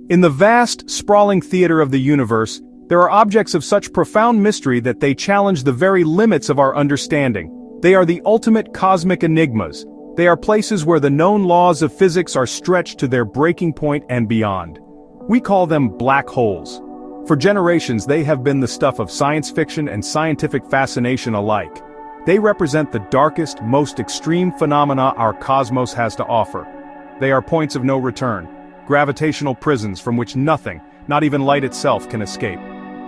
In the vast, sprawling theater of the universe, there are objects of such profound mystery that they challenge the very limits of our understanding. They are the ultimate cosmic enigmas. They are places where the known laws of physics are stretched to their breaking point and beyond. We call them black holes. For generations they have been the stuff of science fiction and scientific fascination alike. They represent the darkest, most extreme phenomena our cosmos has to offer. They are points of no return, gravitational prisons from which nothing, not even light itself, can escape.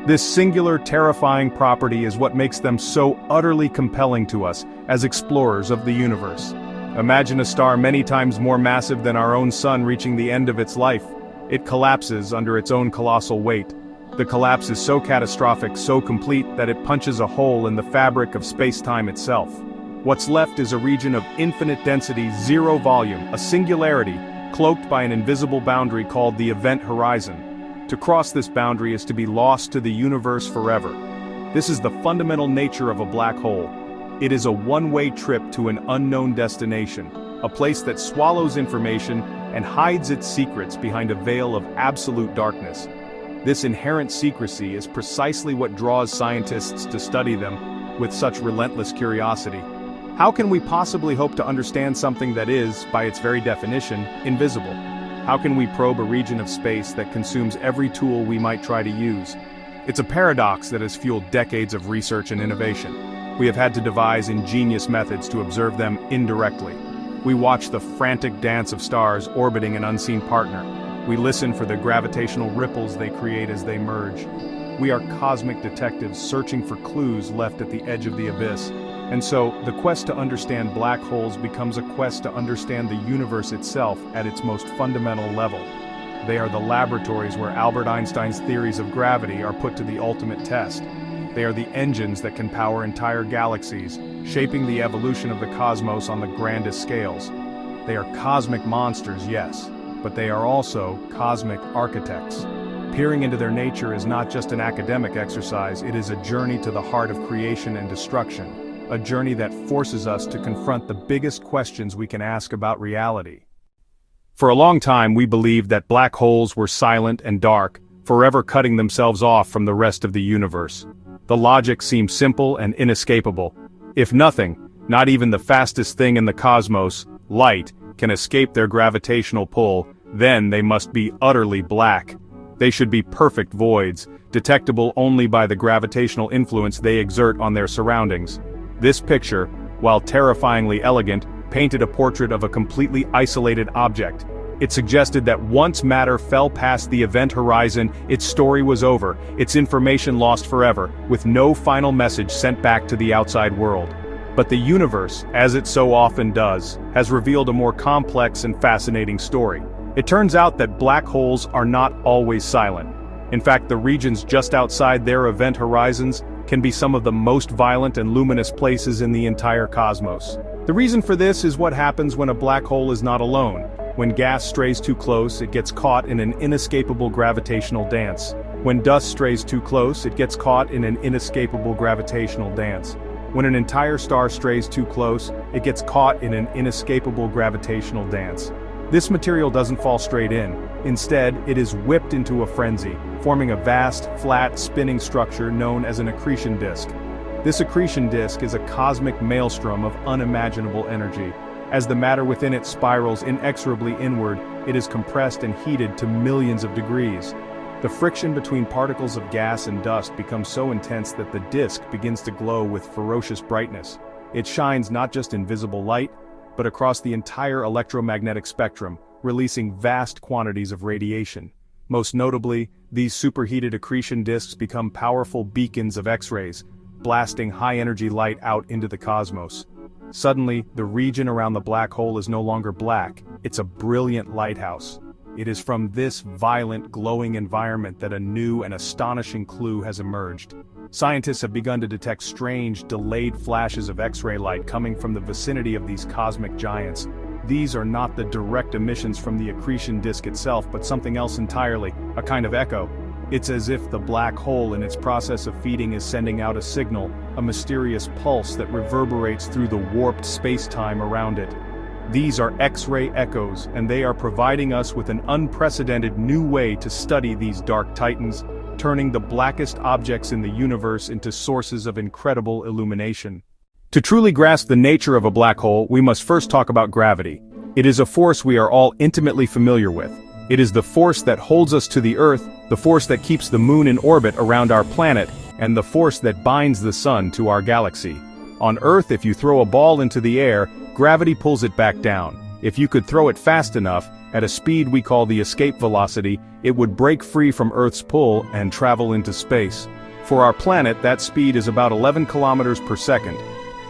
This singular, terrifying property is what makes them so utterly compelling to us as explorers of the universe. Imagine a star many times more massive than our own sun reaching the end of its life. It collapses under its own colossal weight. The collapse is so catastrophic, so complete, that it punches a hole in the fabric of space-time itself. What's left is a region of infinite density, zero volume, a singularity, cloaked by an invisible boundary called the event horizon. To cross this boundary is to be lost to the universe forever. This is the fundamental nature of a black hole. It is a one-way trip to an unknown destination, a place that swallows information and hides its secrets behind a veil of absolute darkness. This inherent secrecy is precisely what draws scientists to study them with such relentless curiosity. How can we possibly hope to understand something that is, by its very definition, invisible? How can we probe a region of space that consumes every tool we might try to use? It's a paradox that has fueled decades of research and innovation. We have had to devise ingenious methods to observe them indirectly. We watch the frantic dance of stars orbiting an unseen partner. We listen for the gravitational ripples they create as they merge. We are cosmic detectives searching for clues left at the edge of the abyss. And so, the quest to understand black holes becomes a quest to understand the universe itself at its most fundamental level. They are the laboratories where Albert Einstein's theories of gravity are put to the ultimate test. They are the engines that can power entire galaxies, shaping the evolution of the cosmos on the grandest scales. They are cosmic monsters, yes, but they are also cosmic architects. Peering into their nature is not just an academic exercise, it is a journey to the heart of creation and destruction. A journey that forces us to confront the biggest questions we can ask about reality. For a long time we believed that black holes were silent and dark, forever cutting themselves off from the rest of the universe. The logic seemed simple and inescapable. If nothing, not even the fastest thing in the cosmos, light, can escape their gravitational pull, then they must be utterly black. They should be perfect voids, detectable only by the gravitational influence they exert on their surroundings. This picture, while terrifyingly elegant, painted a portrait of a completely isolated object. It suggested that once matter fell past the event horizon, its story was over, its information lost forever, with no final message sent back to the outside world. But the universe, as it so often does, has revealed a more complex and fascinating story. It turns out that black holes are not always silent. In fact, the regions just outside their event horizons can be some of the most violent and luminous places in the entire cosmos. The reason for this is what happens when a black hole is not alone. When gas strays too close, it gets caught in an inescapable gravitational dance. When dust strays too close, it gets caught in an inescapable gravitational dance. When an entire star strays too close, it gets caught in an inescapable gravitational dance. This material doesn't fall straight in. Instead, it is whipped into a frenzy, forming a vast, flat, spinning structure known as an accretion disk. This accretion disk is a cosmic maelstrom of unimaginable energy. As the matter within it spirals inexorably inward, it is compressed and heated to millions of degrees. The friction between particles of gas and dust becomes so intense that the disk begins to glow with ferocious brightness. It shines not just in visible light, but across the entire electromagnetic spectrum, releasing vast quantities of radiation. Most notably, these superheated accretion disks become powerful beacons of X-rays, blasting high-energy light out into the cosmos. Suddenly, the region around the black hole is no longer black, it's a brilliant lighthouse. It is from this violent, glowing environment that a new and astonishing clue has emerged. Scientists have begun to detect strange, delayed flashes of X-ray light coming from the vicinity of these cosmic giants. These are not the direct emissions from the accretion disk itself, but something else entirely, a kind of echo. It's as if the black hole in its process of feeding is sending out a signal, a mysterious pulse that reverberates through the warped space-time around it. These are X-ray echoes, and they are providing us with an unprecedented new way to study these dark titans, turning the blackest objects in the universe into sources of incredible illumination. To truly grasp the nature of a black hole, we must first talk about gravity. It is a force we are all intimately familiar with. It is the force that holds us to the Earth, the force that keeps the moon in orbit around our planet, and the force that binds the sun to our galaxy. On Earth, if you throw a ball into the air, gravity pulls it back down. If you could throw it fast enough, at a speed we call the escape velocity, it would break free from Earth's pull and travel into space. For our planet, that speed is about 11 kilometers per second.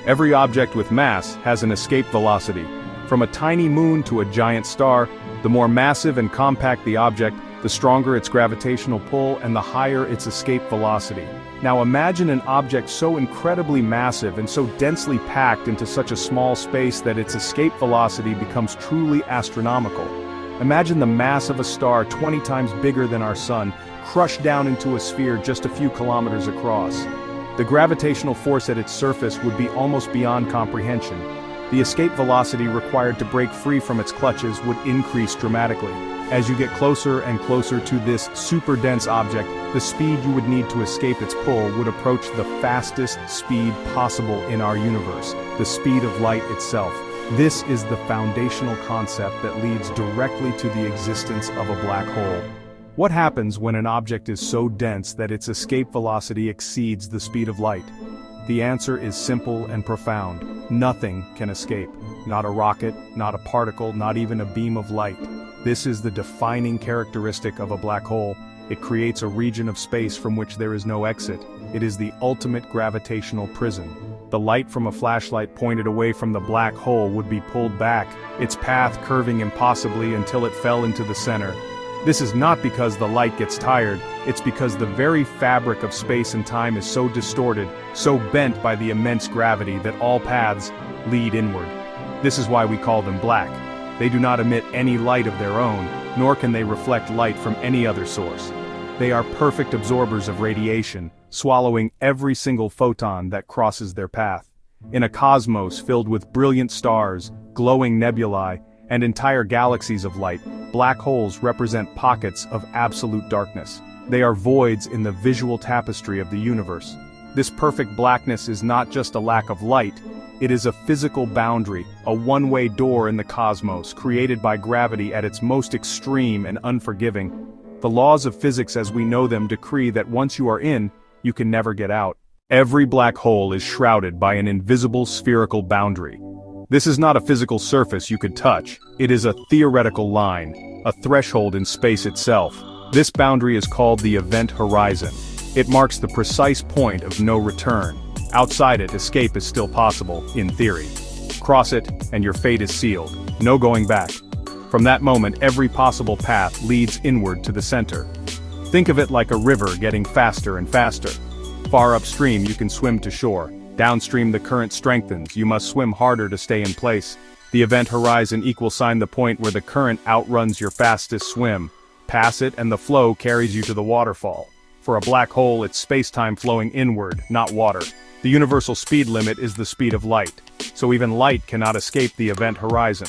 Every object with mass has an escape velocity. From a tiny moon to a giant star, the more massive and compact the object, the stronger its gravitational pull and the higher its escape velocity. Now imagine an object so incredibly massive and so densely packed into such a small space that its escape velocity becomes truly astronomical. Imagine the mass of a star 20 times bigger than our sun, crushed down into a sphere just a few kilometers across. The gravitational force at its surface would be almost beyond comprehension. The escape velocity required to break free from its clutches would increase dramatically. As you get closer and closer to this super dense object, the speed you would need to escape its pull would approach the fastest speed possible in our universe, the speed of light itself. This is the foundational concept that leads directly to the existence of a black hole. What happens when an object is so dense that its escape velocity exceeds the speed of light? The answer is simple and profound. Nothing can escape. Not a rocket, not a particle, not even a beam of light. This is the defining characteristic of a black hole. It creates a region of space from which there is no exit. It is the ultimate gravitational prison. The light from a flashlight pointed away from the black hole would be pulled back, its path curving impossibly until it fell into the center. This is not because the light gets tired, it's because the very fabric of space and time is so distorted, so bent by the immense gravity that all paths lead inward. This is why we call them black. They do not emit any light of their own, nor can they reflect light from any other source. They are perfect absorbers of radiation, swallowing every single photon that crosses their path. In a cosmos filled with brilliant stars, glowing nebulae, and entire galaxies of light, black holes represent pockets of absolute darkness. They are voids in the visual tapestry of the universe. This perfect blackness is not just a lack of light, it is a physical boundary, a one-way door in the cosmos, created by gravity at its most extreme and unforgiving. The laws of physics as we know them decree that once you are in, you can never get out. Every black hole is shrouded by an invisible spherical boundary. This is not a physical surface you could touch, it is a theoretical line, a threshold in space itself. This boundary is called the event horizon. It marks the precise point of no return. Outside it, escape is still possible, in theory. Cross it, and your fate is sealed. No going back. From that moment, every possible path leads inward to the center. Think of it like a river getting faster and faster. Far upstream you can swim to shore. Downstream the current strengthens, you must swim harder to stay in place. The event horizon equals sign the point where the current outruns your fastest swim. Pass it and the flow carries you to the waterfall. For a black hole, it's space-time flowing inward, not water. The universal speed limit is the speed of light, so even light cannot escape the event horizon.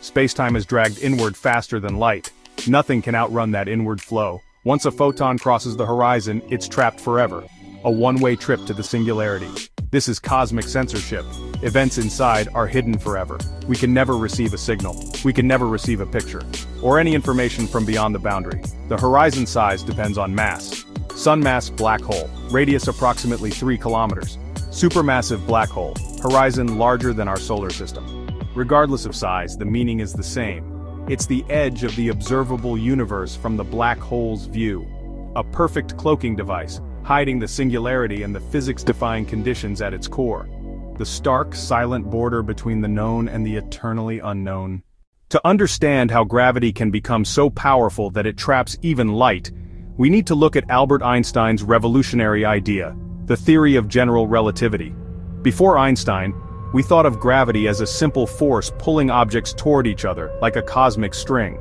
Space-time is dragged inward faster than light. Nothing can outrun that inward flow. Once a photon crosses the horizon, it's trapped forever. A one-way trip to the singularity. This is cosmic censorship. Events inside are hidden forever. We can never receive a signal. We can never receive a picture, or any information from beyond the boundary. The horizon size depends on mass. Sun mass, black hole. Radius approximately 3 kilometers. Supermassive black hole. Horizon larger than our solar system. Regardless of size, the meaning is the same. It's the edge of the observable universe from the black hole's view. A perfect cloaking device, hiding the singularity and the physics-defying conditions at its core. The stark, silent border between the known and the eternally unknown. To understand how gravity can become so powerful that it traps even light, we need to look at Albert Einstein's revolutionary idea, the theory of general relativity. Before Einstein, we thought of gravity as a simple force pulling objects toward each other, like a cosmic string.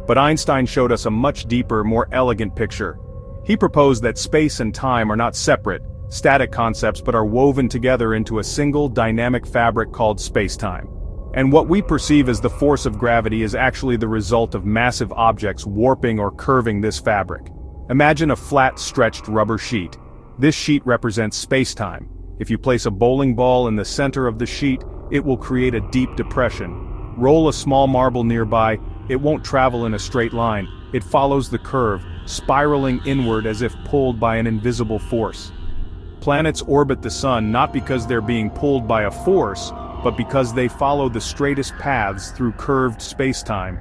But Einstein showed us a much deeper, more elegant picture. He proposed that space and time are not separate, static concepts but are woven together into a single dynamic fabric called space-time. And what we perceive as the force of gravity is actually the result of massive objects warping or curving this fabric. Imagine a flat, stretched rubber sheet. This sheet represents spacetime. If you place a bowling ball in the center of the sheet, it will create a deep depression. Roll a small marble nearby, it won't travel in a straight line. It follows the curve, spiraling inward as if pulled by an invisible force. Planets orbit the sun not because they're being pulled by a force, but because they follow the straightest paths through curved spacetime.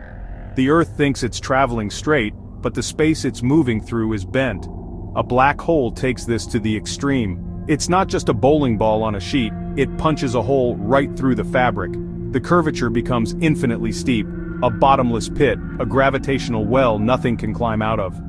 The Earth thinks it's traveling straight, but the space it's moving through is bent. A black hole takes this to the extreme. It's not just a bowling ball on a sheet, it punches a hole right through the fabric. The curvature becomes infinitely steep, a bottomless pit, a gravitational well nothing can climb out of.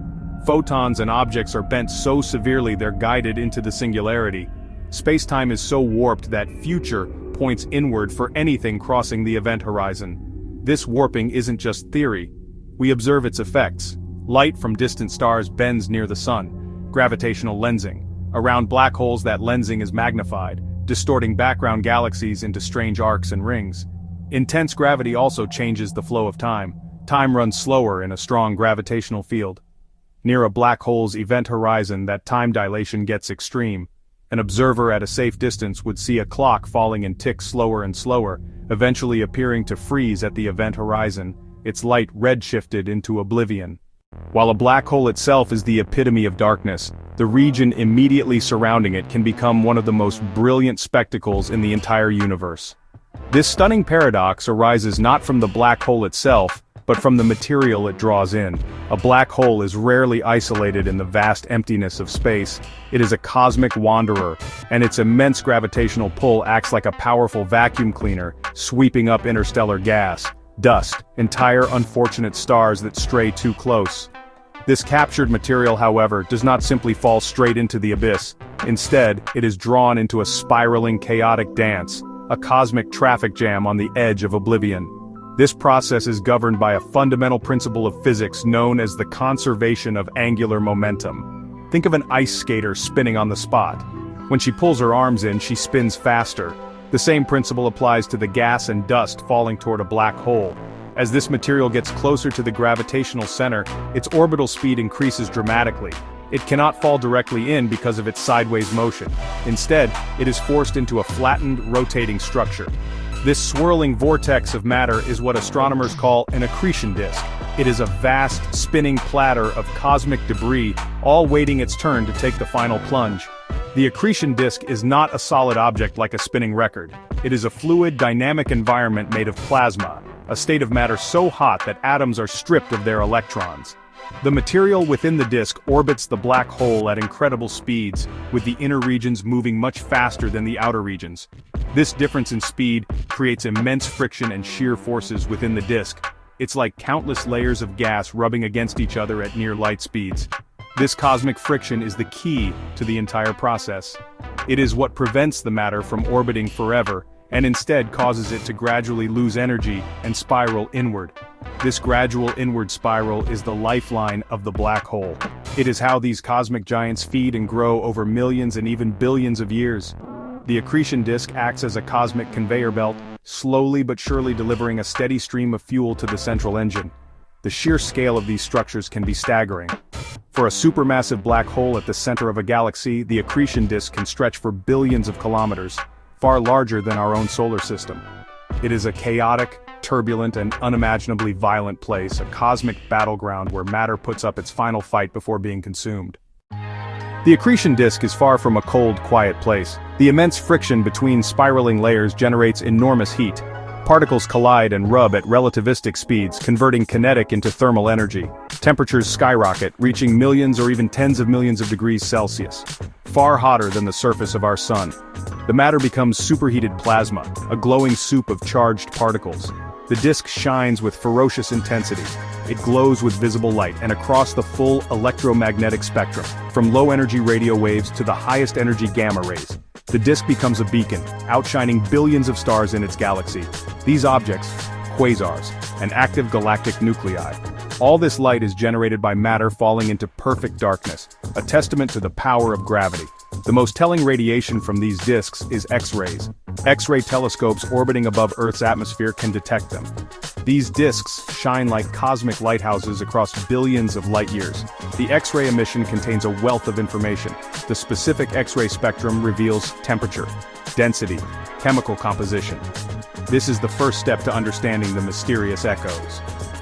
Photons and objects are bent so severely they're guided into the singularity. Spacetime is so warped that future points inward for anything crossing the event horizon. This warping isn't just theory. We observe its effects. Light from distant stars bends near the sun. Gravitational lensing. Around black holes that lensing is magnified, distorting background galaxies into strange arcs and rings. Intense gravity also changes the flow of time. Time runs slower in a strong gravitational field. Near a black hole's event horizon, that time dilation gets extreme. An observer at a safe distance would see a clock falling in ticks slower and slower, eventually appearing to freeze at the event horizon, its light redshifted into oblivion. While a black hole itself is the epitome of darkness, the region immediately surrounding it can become one of the most brilliant spectacles in the entire universe. This stunning paradox arises not from the black hole itself, but from the material it draws in. A black hole is rarely isolated in the vast emptiness of space. It is a cosmic wanderer, and its immense gravitational pull acts like a powerful vacuum cleaner, sweeping up interstellar gas, dust, entire unfortunate stars that stray too close. This captured material, however, does not simply fall straight into the abyss. Instead, it is drawn into a spiraling chaotic dance, a cosmic traffic jam on the edge of oblivion. This process is governed by a fundamental principle of physics known as the conservation of angular momentum. Think of an ice skater spinning on the spot. When she pulls her arms in, she spins faster. The same principle applies to the gas and dust falling toward a black hole. As this material gets closer to the gravitational center, its orbital speed increases dramatically. It cannot fall directly in because of its sideways motion. Instead, it is forced into a flattened, rotating structure. This swirling vortex of matter is what astronomers call an accretion disk. It is a vast, spinning platter of cosmic debris, all waiting its turn to take the final plunge. The accretion disk is not a solid object like a spinning record. It is a fluid, dynamic environment made of plasma, a state of matter so hot that atoms are stripped of their electrons. The material within the disk orbits the black hole at incredible speeds, with the inner regions moving much faster than the outer regions. This difference in speed creates immense friction and shear forces within the disk. It's like countless layers of gas rubbing against each other at near light speeds. This cosmic friction is the key to the entire process. It is what prevents the matter from orbiting forever, and instead causes it to gradually lose energy and spiral inward. This gradual inward spiral is the lifeline of the black hole. It is how these cosmic giants feed and grow over millions and even billions of years. The accretion disk acts as a cosmic conveyor belt, slowly but surely delivering a steady stream of fuel to the central engine. The sheer scale of these structures can be staggering. For a supermassive black hole at the center of a galaxy, the accretion disk can stretch for billions of kilometers, far larger than our own solar system. It is a chaotic, turbulent, and unimaginably violent place, a cosmic battleground where matter puts up its final fight before being consumed. The accretion disk is far from a cold, quiet place. The immense friction between spiraling layers generates enormous heat. Particles collide and rub at relativistic speeds, converting kinetic into thermal energy. Temperatures skyrocket, reaching millions or even tens of millions of degrees Celsius, far hotter than the surface of our sun. The matter becomes superheated plasma, a glowing soup of charged particles. The disk shines with ferocious intensity. It glows with visible light and across the full electromagnetic spectrum, from low-energy radio waves to the highest-energy gamma rays. The disk becomes a beacon, outshining billions of stars in its galaxy. These objects, quasars, and active galactic nuclei. All this light is generated by matter falling into perfect darkness, a testament to the power of gravity. The most telling radiation from these disks is X-rays. X-ray telescopes orbiting above Earth's atmosphere can detect them. These disks shine like cosmic lighthouses across billions of light-years. The X-ray emission contains a wealth of information. The specific X-ray spectrum reveals temperature, density, chemical composition. This is the first step to understanding the mysterious echoes.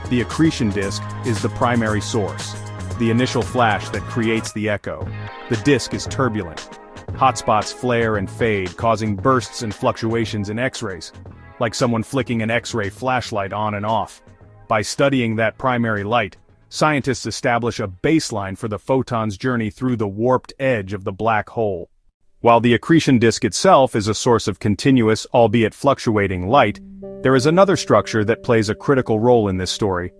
The accretion disk is the primary source, the initial flash that creates the echo. The disk is turbulent. Hotspots flare and fade, causing bursts and fluctuations in X-rays, like someone flicking an X-ray flashlight on and off. By studying that primary light, scientists establish a baseline for the photon's journey through the warped edge of the black hole. While the accretion disk itself is a source of continuous, albeit fluctuating, light, there is another structure that plays a critical role in this story.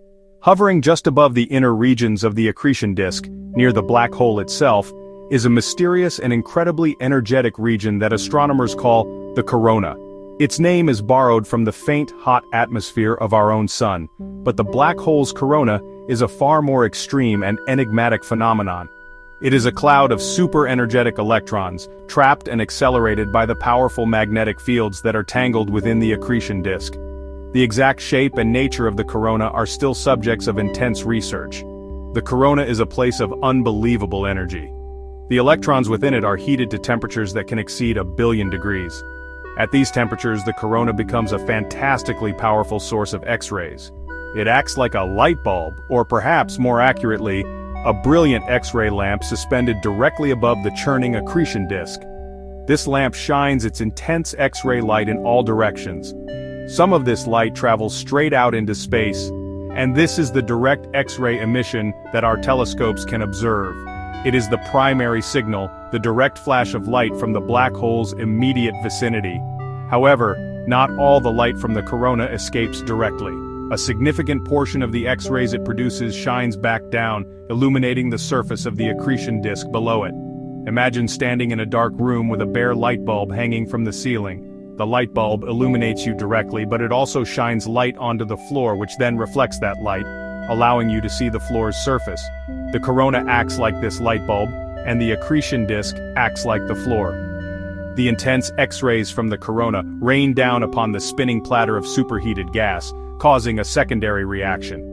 Hovering just above the inner regions of the accretion disk, near the black hole itself, is a mysterious and incredibly energetic region that astronomers call the corona. Its name is borrowed from the faint, hot atmosphere of our own sun, but the black hole's corona is a far more extreme and enigmatic phenomenon. It is a cloud of super-energetic electrons, trapped and accelerated by the powerful magnetic fields that are tangled within the accretion disk. The exact shape and nature of the corona are still subjects of intense research. The corona is a place of unbelievable energy. The electrons within it are heated to temperatures that can exceed 1 billion degrees. At these temperatures, the corona becomes a fantastically powerful source of X-rays. It acts like a light bulb, or perhaps more accurately, a brilliant X-ray lamp suspended directly above the churning accretion disk. This lamp shines its intense X-ray light in all directions. Some of this light travels straight out into space, and this is the direct X-ray emission that our telescopes can observe. It is the primary signal, the direct flash of light from the black hole's immediate vicinity. However, not all the light from the corona escapes directly. A significant portion of the X-rays it produces shines back down, illuminating the surface of the accretion disk below it. Imagine standing in a dark room with a bare light bulb hanging from the ceiling. The light bulb illuminates you directly, but it also shines light onto the floor, which then reflects that light, allowing you to see the floor's surface. The corona acts like this light bulb, and the accretion disk acts like the floor. The intense X-rays from the corona rain down upon the spinning platter of superheated gas, causing a secondary reaction.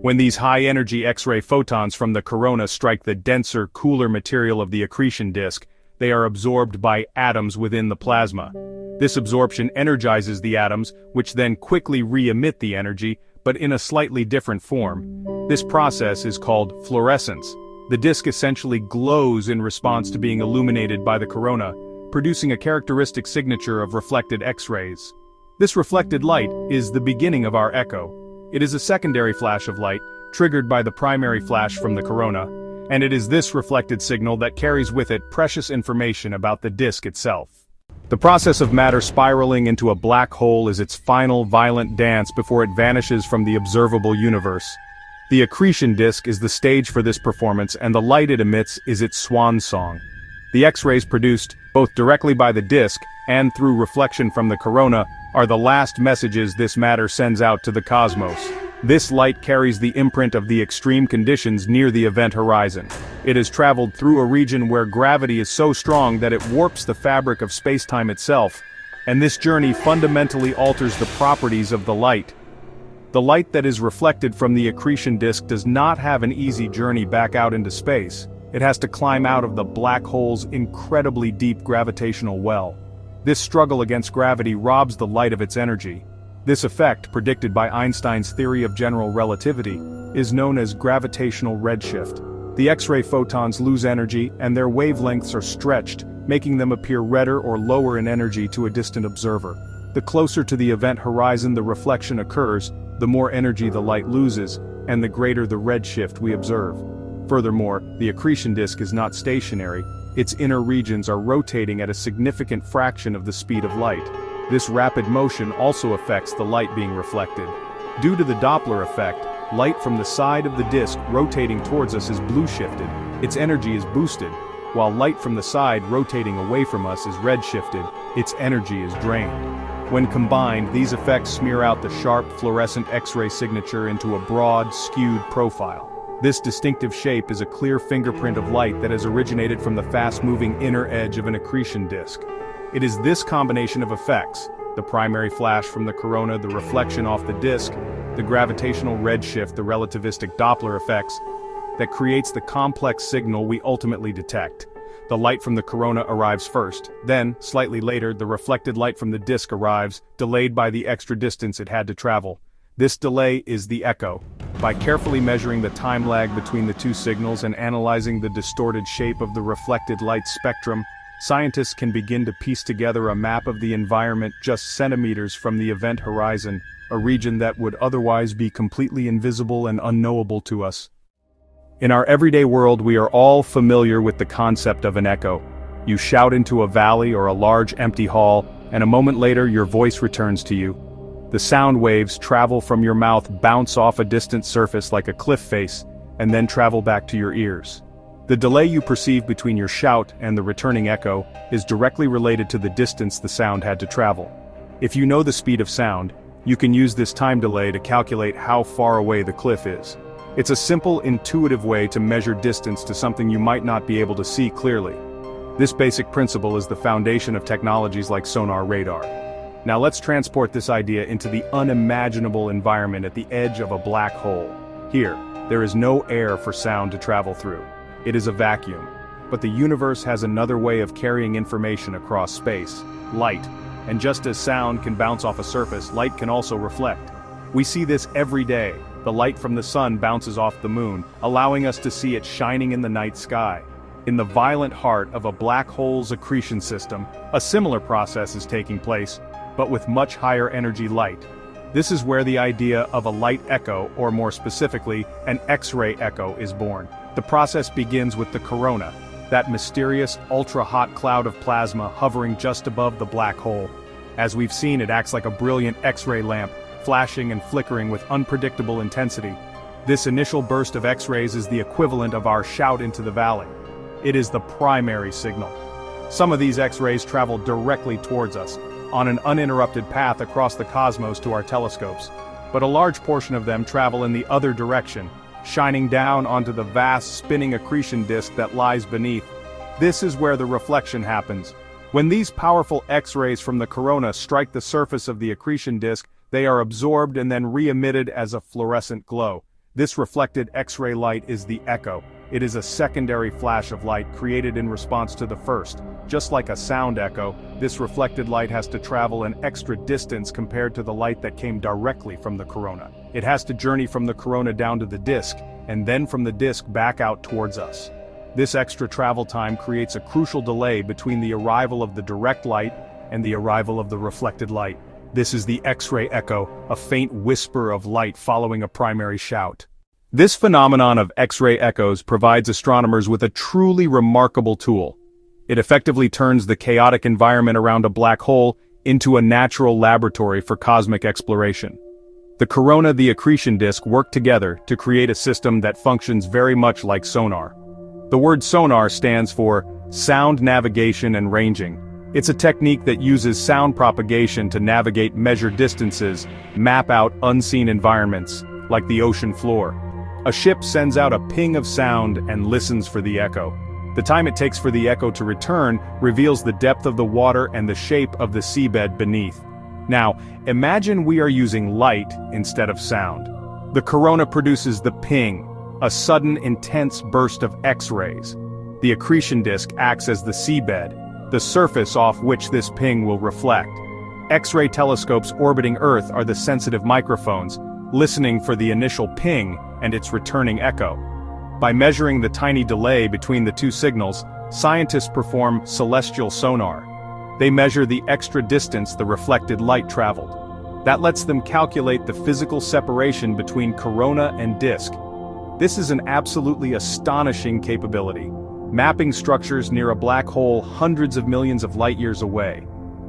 When these high-energy X-ray photons from the corona strike the denser, cooler material of the accretion disk, they are absorbed by atoms within the plasma. This absorption energizes the atoms, which then quickly re-emit the energy, but in a slightly different form. This process is called fluorescence. The disk essentially glows in response to being illuminated by the corona, producing a characteristic signature of reflected X-rays. This reflected light is the beginning of our echo. It is a secondary flash of light, triggered by the primary flash from the corona, and it is this reflected signal that carries with it precious information about the disk itself. The process of matter spiraling into a black hole is its final violent dance before it vanishes from the observable universe. The accretion disk is the stage for this performance, and the light it emits is its swan song. The X-rays produced, both directly by the disk and through reflection from the corona, are the last messages this matter sends out to the cosmos. This light carries the imprint of the extreme conditions near the event horizon. It has traveled through a region where gravity is so strong that it warps the fabric of space-time itself, and this journey fundamentally alters the properties of the light. The light that is reflected from the accretion disk does not have an easy journey back out into space. It has to climb out of the black hole's incredibly deep gravitational well. This struggle against gravity robs the light of its energy. This effect, predicted by Einstein's theory of general relativity, is known as gravitational redshift. The X-ray photons lose energy, and their wavelengths are stretched, making them appear redder or lower in energy to a distant observer. The closer to the event horizon the reflection occurs, the more energy the light loses, and the greater the redshift we observe. Furthermore, the accretion disk is not stationary. Its inner regions are rotating at a significant fraction of the speed of light. This rapid motion also affects the light being reflected. Due to the Doppler effect, light from the side of the disk rotating towards us is blue-shifted. Its energy is boosted, while light from the side rotating away from us is red-shifted. Its energy is drained. When combined, these effects smear out the sharp, fluorescent X-ray signature into a broad, skewed profile. This distinctive shape is a clear fingerprint of light that has originated from the fast-moving inner edge of an accretion disk. It is this combination of effects, the primary flash from the corona, the reflection off the disk, the gravitational redshift, the relativistic Doppler effects, that creates the complex signal we ultimately detect. The light from the corona arrives first, then, slightly later, the reflected light from the disk arrives, delayed by the extra distance it had to travel. This delay is the echo. By carefully measuring the time lag between the two signals and analyzing the distorted shape of the reflected light spectrum, scientists can begin to piece together a map of the environment just centimeters from the event horizon, a region that would otherwise be completely invisible and unknowable to us. In our everyday world, we are all familiar with the concept of an echo. You shout into a valley or a large empty hall, and a moment later your voice returns to you. The sound waves travel from your mouth, bounce off a distant surface like a cliff face, and then travel back to your ears. The delay you perceive between your shout and the returning echo is directly related to the distance the sound had to travel. If you know the speed of sound, you can use this time delay to calculate how far away the cliff is. It's a simple, intuitive way to measure distance to something you might not be able to see clearly. This basic principle is the foundation of technologies like sonar radar. Now let's transport this idea into the unimaginable environment at the edge of a black hole. Here, there is no air for sound to travel through. It is a vacuum. But the universe has another way of carrying information across space: light. And just as sound can bounce off a surface, light can also reflect. We see this every day. The light from the sun bounces off the moon, allowing us to see it shining in the night sky. In the violent heart of a black hole's accretion system, a similar process is taking place, but with much higher energy light. This is where the idea of a light echo, or more specifically, an X-ray echo, is born. The process begins with the corona, that mysterious, ultra-hot cloud of plasma hovering just above the black hole. As we've seen, it acts like a brilliant X-ray lamp, flashing and flickering with unpredictable intensity. This initial burst of X-rays is the equivalent of our shout into the valley. It is the primary signal. Some of these X-rays travel directly towards us, on an uninterrupted path across the cosmos to our telescopes, but a large portion of them travel in the other direction, shining down onto the vast spinning accretion disk that lies beneath. This is where the reflection happens. When these powerful X-rays from the corona strike the surface of the accretion disk, they are absorbed and then re-emitted as a fluorescent glow. This reflected X-ray light is the echo. It is a secondary flash of light created in response to the first. Just like a sound echo, this reflected light has to travel an extra distance compared to the light that came directly from the corona. It has to journey from the corona down to the disk, and then from the disk back out towards us. This extra travel time creates a crucial delay between the arrival of the direct light and the arrival of the reflected light. This is the X-ray echo, a faint whisper of light following a primary shout. This phenomenon of X-ray echoes provides astronomers with a truly remarkable tool. It effectively turns the chaotic environment around a black hole into a natural laboratory for cosmic exploration. The corona and the accretion disk work together to create a system that functions very much like sonar. The word sonar stands for sound navigation and ranging. It's a technique that uses sound propagation to navigate measured distances, map out unseen environments, like the ocean floor. A ship sends out a ping of sound and listens for the echo. The time it takes for the echo to return reveals the depth of the water and the shape of the seabed beneath. Now, imagine we are using light instead of sound. The corona produces the ping, a sudden intense burst of X-rays. The accretion disk acts as the seabed, the surface off which this ping will reflect. X-ray telescopes orbiting Earth are the sensitive microphones, listening for the initial ping and its returning echo. By measuring the tiny delay between the two signals, scientists perform celestial sonar. They measure the extra distance the reflected light traveled. That lets them calculate the physical separation between corona and disk. This is an absolutely astonishing capability, mapping structures near a black hole hundreds of millions of light-years away.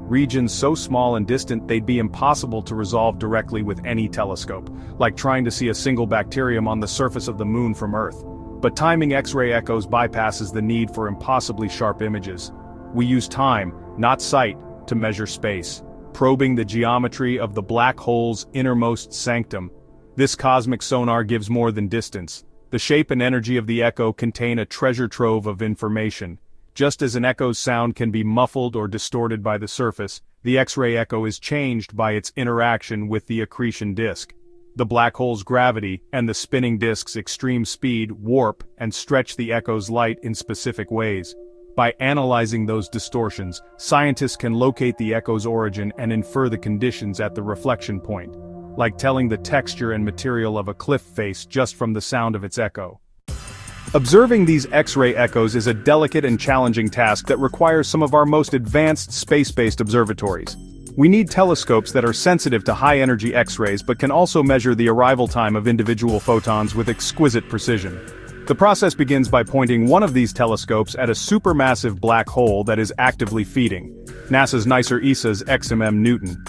Regions so small and distant they'd be impossible to resolve directly with any telescope, like trying to see a single bacterium on the surface of the moon from Earth. But timing X-ray echoes bypasses the need for impossibly sharp images. We use time, not sight, to measure space, probing the geometry of the black hole's innermost sanctum. This cosmic sonar gives more than distance. The shape and energy of the echo contain a treasure trove of information. Just as an echo's sound can be muffled or distorted by the surface, the X-ray echo is changed by its interaction with the accretion disk. The black hole's gravity and the spinning disk's extreme speed warp and stretch the echo's light in specific ways. By analyzing those distortions, scientists can locate the echo's origin and infer the conditions at the reflection point, like telling the texture and material of a cliff face just from the sound of its echo. Observing these X-ray echoes is a delicate and challenging task that requires some of our most advanced space-based observatories. We need telescopes that are sensitive to high-energy X-rays but can also measure the arrival time of individual photons with exquisite precision. The process begins by pointing one of these telescopes at a supermassive black hole that is actively feeding, NASA's NICER ESA's XMM Newton.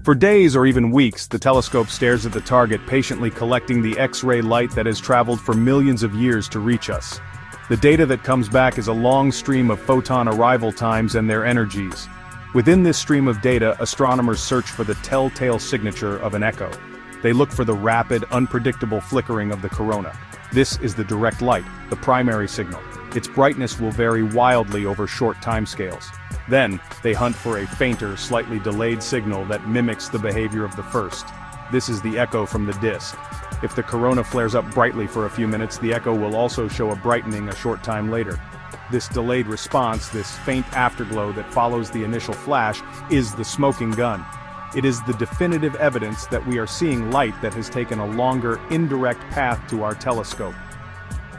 For days or even weeks, the telescope stares at the target, patiently collecting the X-ray light that has traveled for millions of years to reach us. The data that comes back is a long stream of photon arrival times and their energies. Within this stream of data, astronomers search for the telltale signature of an echo. They look for the rapid, unpredictable flickering of the corona. This is the direct light, the primary signal. Its brightness will vary wildly over short timescales. Then, they hunt for a fainter, slightly delayed signal that mimics the behavior of the first. This is the echo from the disk. If the corona flares up brightly for a few minutes, the echo will also show a brightening a short time later. This delayed response, this faint afterglow that follows the initial flash, is the smoking gun. It is the definitive evidence that we are seeing light that has taken a longer, indirect path to our telescope.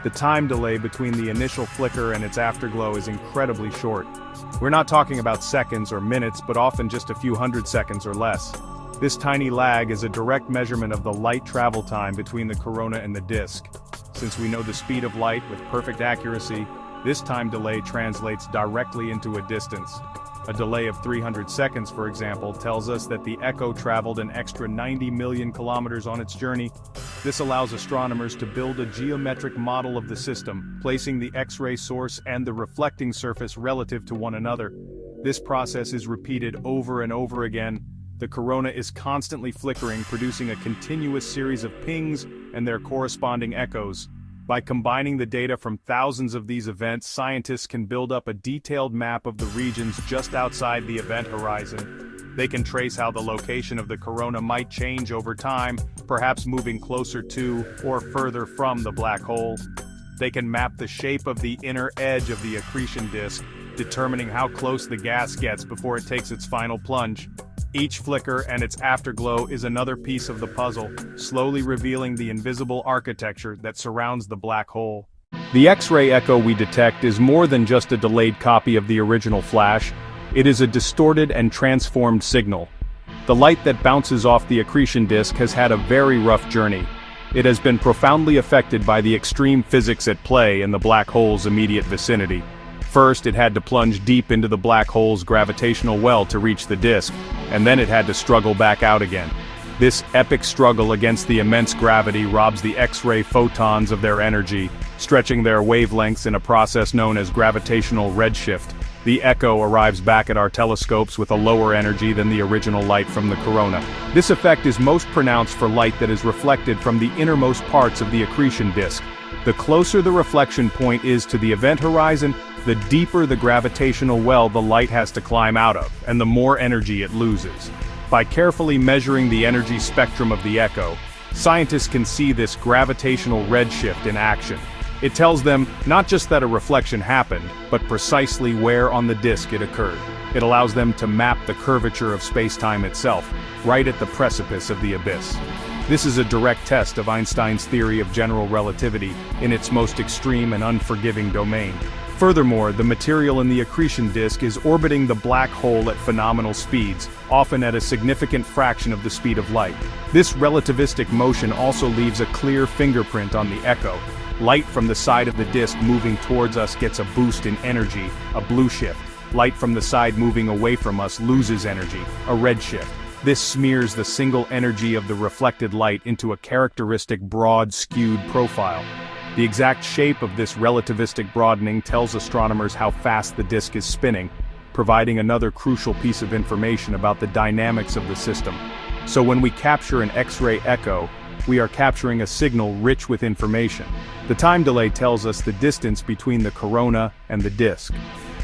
The time delay between the initial flicker and its afterglow is incredibly short. We're not talking about seconds or minutes, but often just a few hundred seconds or less. This tiny lag is a direct measurement of the light travel time between the corona and the disk. Since we know the speed of light with perfect accuracy, this time delay translates directly into a distance. A delay of 300 seconds, for example, tells us that the echo traveled an extra 90 million kilometers on its journey. This allows astronomers to build a geometric model of the system, placing the X-ray source and the reflecting surface relative to one another. This process is repeated over and over again. The corona is constantly flickering, producing a continuous series of pings and their corresponding echoes. By combining the data from thousands of these events, scientists can build up a detailed map of the regions just outside the event horizon. They can trace how the location of the corona might change over time, perhaps moving closer to or further from the black hole. They can map the shape of the inner edge of the accretion disk, determining how close the gas gets before it takes its final plunge. Each flicker and its afterglow is another piece of the puzzle, slowly revealing the invisible architecture that surrounds the black hole. The X-ray echo we detect is more than just a delayed copy of the original flash. It is a distorted and transformed signal. The light that bounces off the accretion disk has had a very rough journey. It has been profoundly affected by the extreme physics at play in the black hole's immediate vicinity. First, it had to plunge deep into the black hole's gravitational well to reach the disk, and then it had to struggle back out again. This epic struggle against the immense gravity robs the X-ray photons of their energy, stretching their wavelengths in a process known as gravitational redshift. The echo arrives back at our telescopes with a lower energy than the original light from the corona. This effect is most pronounced for light that is reflected from the innermost parts of the accretion disk. The closer the reflection point is to the event horizon, the deeper the gravitational well the light has to climb out of, and the more energy it loses. By carefully measuring the energy spectrum of the echo, scientists can see this gravitational redshift in action. It tells them not just that a reflection happened, but precisely where on the disk it occurred. It allows them to map the curvature of space-time itself, right at the precipice of the abyss. This is a direct test of Einstein's theory of general relativity in its most extreme and unforgiving domain. Furthermore, the material in the accretion disk is orbiting the black hole at phenomenal speeds, often at a significant fraction of the speed of light. This relativistic motion also leaves a clear fingerprint on the echo. Light from the side of the disk moving towards us gets a boost in energy, a blue shift. Light from the side moving away from us loses energy, a red shift. This smears the single energy of the reflected light into a characteristic broad, skewed profile. The exact shape of this relativistic broadening tells astronomers how fast the disk is spinning, providing another crucial piece of information about the dynamics of the system. So when we capture an X-ray echo, we are capturing a signal rich with information. The time delay tells us the distance between the corona and the disk.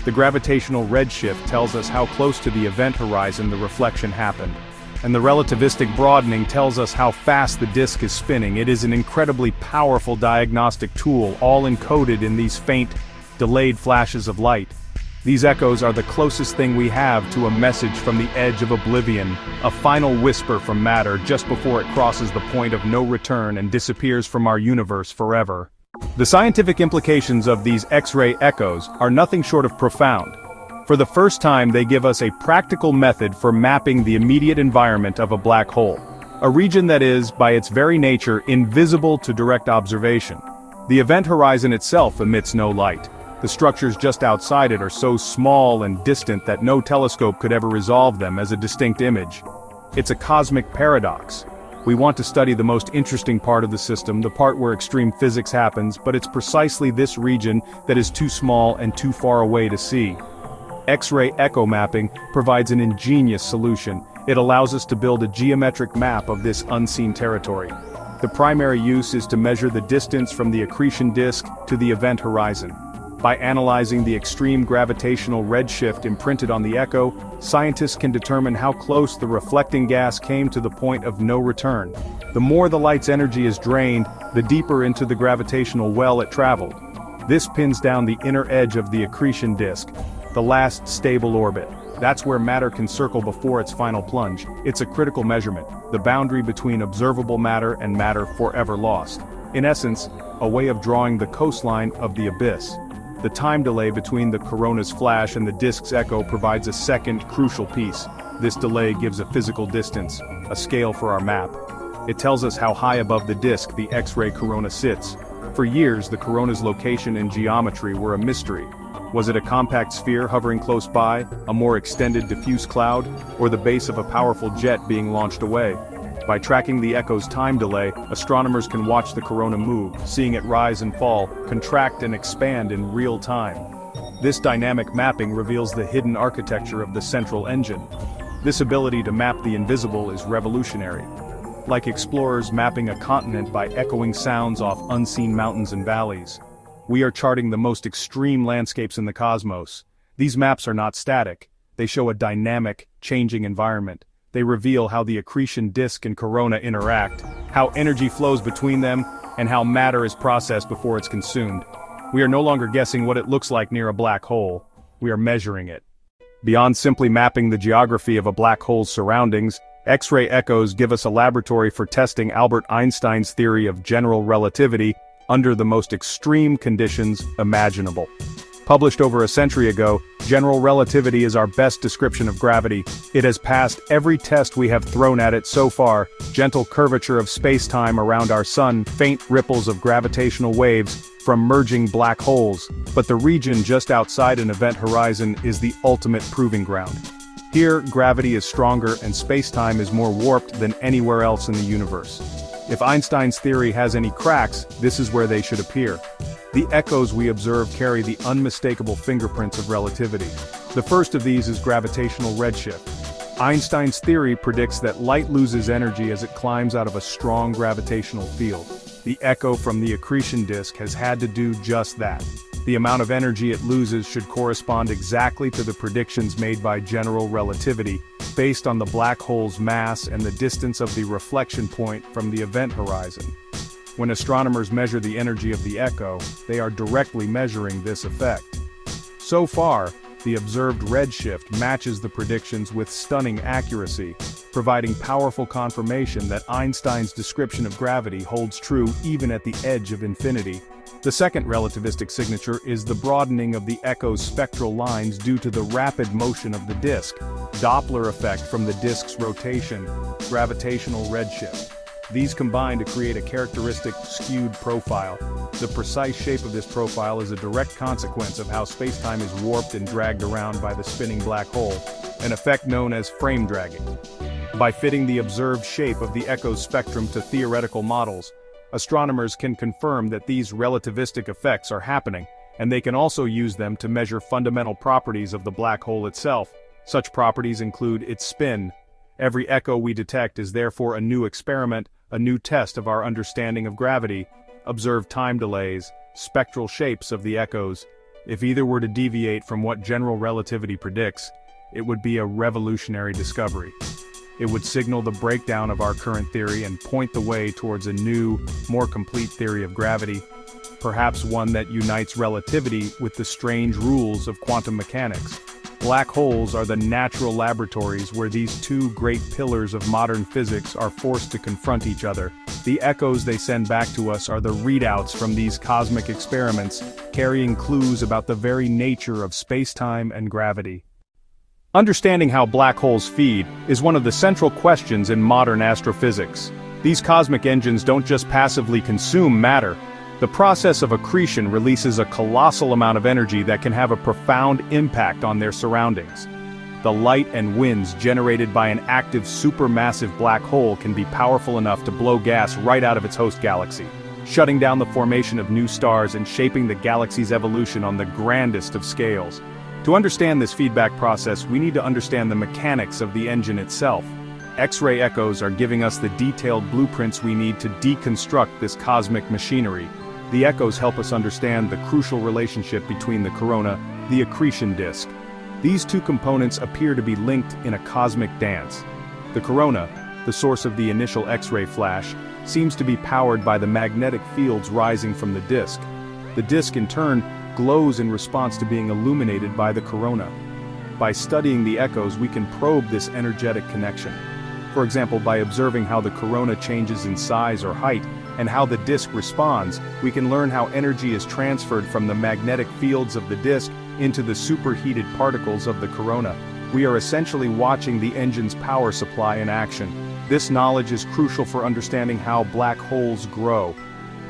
The gravitational redshift tells us how close to the event horizon the reflection happened. And the relativistic broadening tells us how fast the disk is spinning. It is an incredibly powerful diagnostic tool, all encoded in these faint, delayed flashes of light. These echoes are the closest thing we have to a message from the edge of oblivion, a final whisper from matter just before it crosses the point of no return and disappears from our universe forever. The scientific implications of these X-ray echoes are nothing short of profound. For the first time, they give us a practical method for mapping the immediate environment of a black hole, a region that is, by its very nature, invisible to direct observation. The event horizon itself emits no light. The structures just outside it are so small and distant that no telescope could ever resolve them as a distinct image. It's a cosmic paradox. We want to study the most interesting part of the system, the part where extreme physics happens, but it's precisely this region that is too small and too far away to see. X-ray echo mapping provides an ingenious solution. It allows us to build a geometric map of this unseen territory. The primary use is to measure the distance from the accretion disk to the event horizon. By analyzing the extreme gravitational redshift imprinted on the echo, scientists can determine how close the reflecting gas came to the point of no return. The more the light's energy is drained, the deeper into the gravitational well it traveled. This pins down the inner edge of the accretion disk, the last stable orbit. That's where matter can circle before its final plunge. It's a critical measurement, the boundary between observable matter and matter forever lost. In essence, a way of drawing the coastline of the abyss. The time delay between the corona's flash and the disk's echo provides a second, crucial piece. This delay gives a physical distance, a scale for our map. It tells us how high above the disk the X-ray corona sits. For years, the corona's location and geometry were a mystery. Was it a compact sphere hovering close by, a more extended diffuse cloud, or the base of a powerful jet being launched away? By tracking the echo's time delay, astronomers can watch the corona move, seeing it rise and fall, contract and expand in real time. This dynamic mapping reveals the hidden architecture of the central engine. This ability to map the invisible is revolutionary. Like explorers mapping a continent by echoing sounds off unseen mountains and valleys. We are charting the most extreme landscapes in the cosmos. These maps are not static. They show a dynamic, changing environment. They reveal how the accretion disk and corona interact, how energy flows between them, and how matter is processed before it's consumed. We are no longer guessing what it looks like near a black hole. We are measuring it. Beyond simply mapping the geography of a black hole's surroundings, X-ray echoes give us a laboratory for testing Albert Einstein's theory of general relativity under the most extreme conditions imaginable. Published over a century ago, general relativity is our best description of gravity. It has passed every test we have thrown at it so far: gentle curvature of space-time around our sun, faint ripples of gravitational waves from merging black holes. But the region just outside an event horizon is the ultimate proving ground. Here, gravity is stronger and space-time is more warped than anywhere else in the universe. If Einstein's theory has any cracks, this is where they should appear. The echoes we observe carry the unmistakable fingerprints of relativity. The first of these is gravitational redshift. Einstein's theory predicts that light loses energy as it climbs out of a strong gravitational field. The echo from the accretion disk has had to do just that. The amount of energy it loses should correspond exactly to the predictions made by general relativity, based on the black hole's mass and the distance of the reflection point from the event horizon. When astronomers measure the energy of the echo, they are directly measuring this effect. So far, the observed redshift matches the predictions with stunning accuracy, providing powerful confirmation that Einstein's description of gravity holds true even at the edge of infinity. The second relativistic signature is the broadening of the echo's spectral lines due to the rapid motion of the disk, Doppler effect from the disk's rotation, gravitational redshift. These combine to create a characteristic skewed profile. The precise shape of this profile is a direct consequence of how spacetime is warped and dragged around by the spinning black hole, an effect known as frame dragging. By fitting the observed shape of the echo's spectrum to theoretical models, astronomers can confirm that these relativistic effects are happening, and they can also use them to measure fundamental properties of the black hole itself. Such properties include its spin, Every echo we detect is therefore a new experiment, a new test of our understanding of gravity. Observe time delays, spectral shapes of the echoes. If either were to deviate from what general relativity predicts, it would be a revolutionary discovery. It would signal the breakdown of our current theory and point the way towards a new, more complete theory of gravity, perhaps one that unites relativity with the strange rules of quantum mechanics. Black holes are the natural laboratories where these two great pillars of modern physics are forced to confront each other. The echoes they send back to us are the readouts from these cosmic experiments, carrying clues about the very nature of space-time and gravity. Understanding how black holes feed is one of the central questions in modern astrophysics. These cosmic engines don't just passively consume matter. The process of accretion releases a colossal amount of energy that can have a profound impact on their surroundings. The light and winds generated by an active supermassive black hole can be powerful enough to blow gas right out of its host galaxy, shutting down the formation of new stars and shaping the galaxy's evolution on the grandest of scales. To understand this feedback process, we need to understand the mechanics of the engine itself. X-ray echoes are giving us the detailed blueprints we need to deconstruct this cosmic machinery. The echoes help us understand the crucial relationship between the corona, the accretion disk. These two components appear to be linked in a cosmic dance. The corona, the source of the initial X-ray flash, seems to be powered by the magnetic fields rising from the disk. The disk, in turn, glows in response to being illuminated by the corona. By studying the echoes, we can probe this energetic connection. For example, by observing how the corona changes in size or height, and how the disk responds, we can learn how energy is transferred from the magnetic fields of the disk into the superheated particles of the corona. We are essentially watching the engine's power supply in action. This knowledge is crucial for understanding how black holes grow.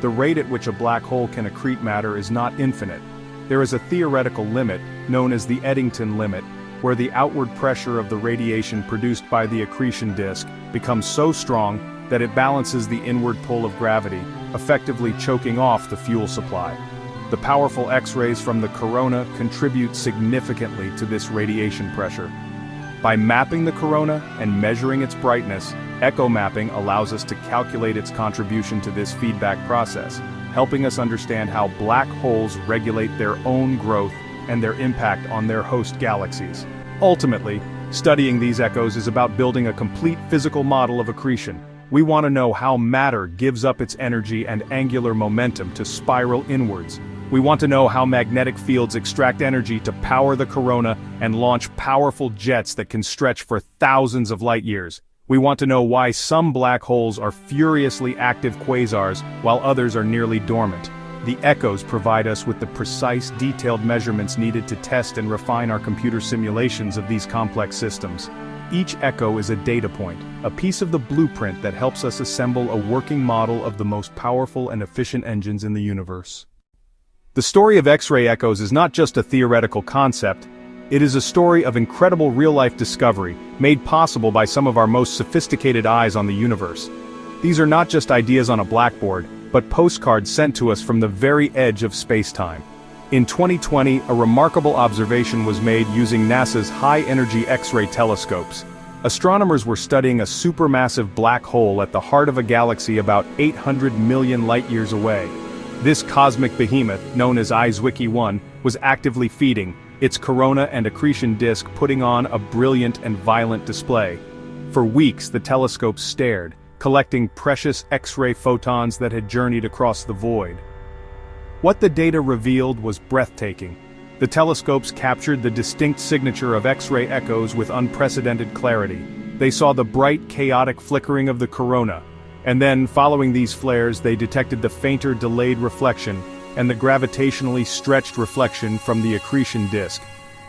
The rate at which a black hole can accrete matter is not infinite. There is a theoretical limit, known as the Eddington limit, where the outward pressure of the radiation produced by the accretion disk becomes so strong that it balances the inward pull of gravity, effectively choking off the fuel supply. The powerful X-rays from the corona contribute significantly to this radiation pressure. By mapping the corona and measuring its brightness, echo mapping allows us to calculate its contribution to this feedback process, helping us understand how black holes regulate their own growth and their impact on their host galaxies. Ultimately, studying these echoes is about building a complete physical model of accretion. We want to know how matter gives up its energy and angular momentum to spiral inwards. We want to know how magnetic fields extract energy to power the corona and launch powerful jets that can stretch for thousands of light years. We want to know why some black holes are furiously active quasars while others are nearly dormant. The echoes provide us with the precise, detailed measurements needed to test and refine our computer simulations of these complex systems. Each echo is a data point, a piece of the blueprint that helps us assemble a working model of the most powerful and efficient engines in the universe. The story of X-ray echoes is not just a theoretical concept, it is a story of incredible real-life discovery, made possible by some of our most sophisticated eyes on the universe. These are not just ideas on a blackboard, but postcards sent to us from the very edge of space-time. In 2020, a remarkable observation was made using NASA's high-energy X-ray telescopes. Astronomers were studying a supermassive black hole at the heart of a galaxy about 800 million light-years away. This cosmic behemoth, known as Zwicky 1, was actively feeding, its corona and accretion disk putting on a brilliant and violent display. For weeks, the telescopes stared, collecting precious X-ray photons that had journeyed across the void. What the data revealed was breathtaking. The telescopes captured the distinct signature of X-ray echoes with unprecedented clarity. They saw the bright, chaotic flickering of the corona, and then, following these flares, they detected the fainter, delayed reflection and the gravitationally stretched reflection from the accretion disk.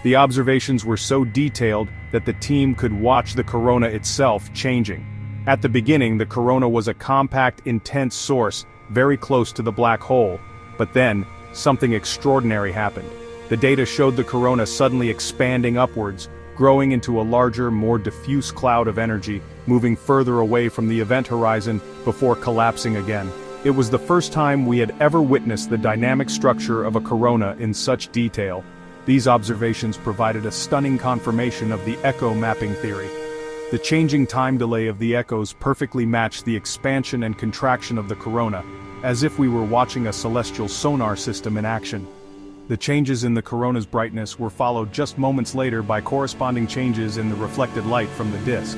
The observations were so detailed that the team could watch the corona itself changing. At the beginning, the corona was a compact, intense source, very close to the black hole. But then, something extraordinary happened. The data showed the corona suddenly expanding upwards, growing into a larger, more diffuse cloud of energy, moving further away from the event horizon before collapsing again. It was the first time we had ever witnessed the dynamic structure of a corona in such detail. These observations provided a stunning confirmation of the echo mapping theory. The changing time delay of the echoes perfectly matched the expansion and contraction of the corona, as if we were watching a celestial sonar system in action. The changes in the corona's brightness were followed just moments later by corresponding changes in the reflected light from the disk.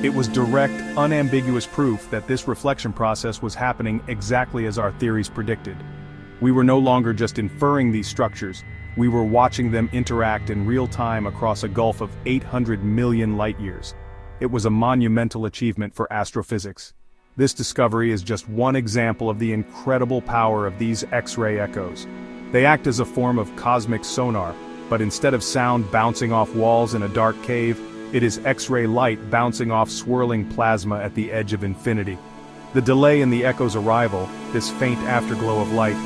It was direct, unambiguous proof that this reflection process was happening exactly as our theories predicted. We were no longer just inferring these structures, we were watching them interact in real time across a gulf of 800 million light-years. It was a monumental achievement for astrophysics. This discovery is just one example of the incredible power of these X-ray echoes. They act as a form of cosmic sonar, but instead of sound bouncing off walls in a dark cave, it is X-ray light bouncing off swirling plasma at the edge of infinity. The delay in the echo's arrival, this faint afterglow of light,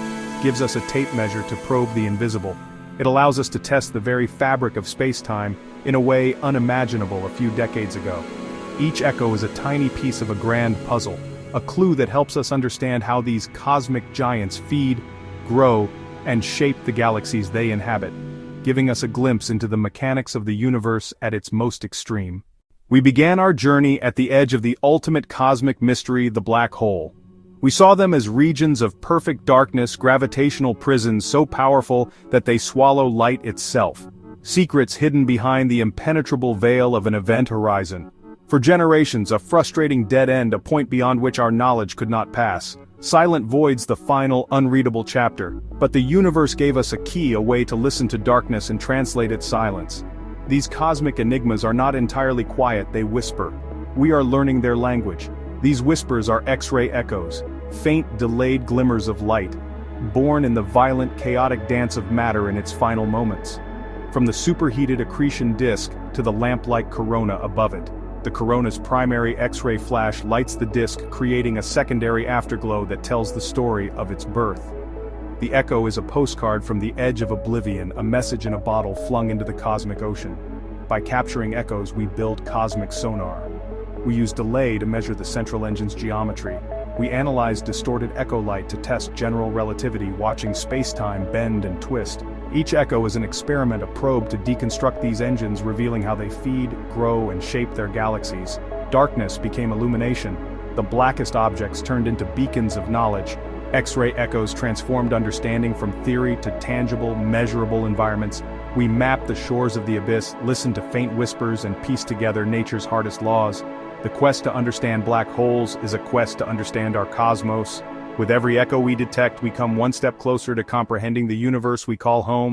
gives us a tape measure to probe the invisible. It allows us to test the very fabric of space-time in a way unimaginable a few decades ago. Each echo is a tiny piece of a grand puzzle, a clue that helps us understand how these cosmic giants feed, grow, and shape the galaxies they inhabit, giving us a glimpse into the mechanics of the universe at its most extreme. We began our journey at the edge of the ultimate cosmic mystery, the black hole. We saw them as regions of perfect darkness, gravitational prisons so powerful that they swallow light itself. Secrets hidden behind the impenetrable veil of an event horizon. For generations, a frustrating dead end, a point beyond which our knowledge could not pass. Silent voids, the final, unreadable chapter. But the universe gave us a key, a way to listen to darkness and translate its silence. These cosmic enigmas are not entirely quiet, they whisper. We are learning their language. These whispers are X-ray echoes, faint, delayed glimmers of light, born in the violent, chaotic dance of matter in its final moments. From the superheated accretion disk to the lamp-like corona above it, the corona's primary X-ray flash lights the disk, creating a secondary afterglow that tells the story of its birth. The echo is a postcard from the edge of oblivion, a message in a bottle flung into the cosmic ocean. By capturing echoes, we build cosmic sonar. We use delay to measure the central engine's geometry. We analyze distorted echo light to test general relativity, watching space-time bend and twist. Each echo is an experiment, a probe to deconstruct these engines, revealing how they feed, grow, and shape their galaxies. Darkness became illumination. The blackest objects turned into beacons of knowledge. X-ray echoes transformed understanding from theory to tangible, measurable environments. We mapped the shores of the abyss, listened to faint whispers, and pieced together nature's hardest laws. The quest to understand black holes is a quest to understand our cosmos. With every echo we detect, we come one step closer to comprehending the universe we call home.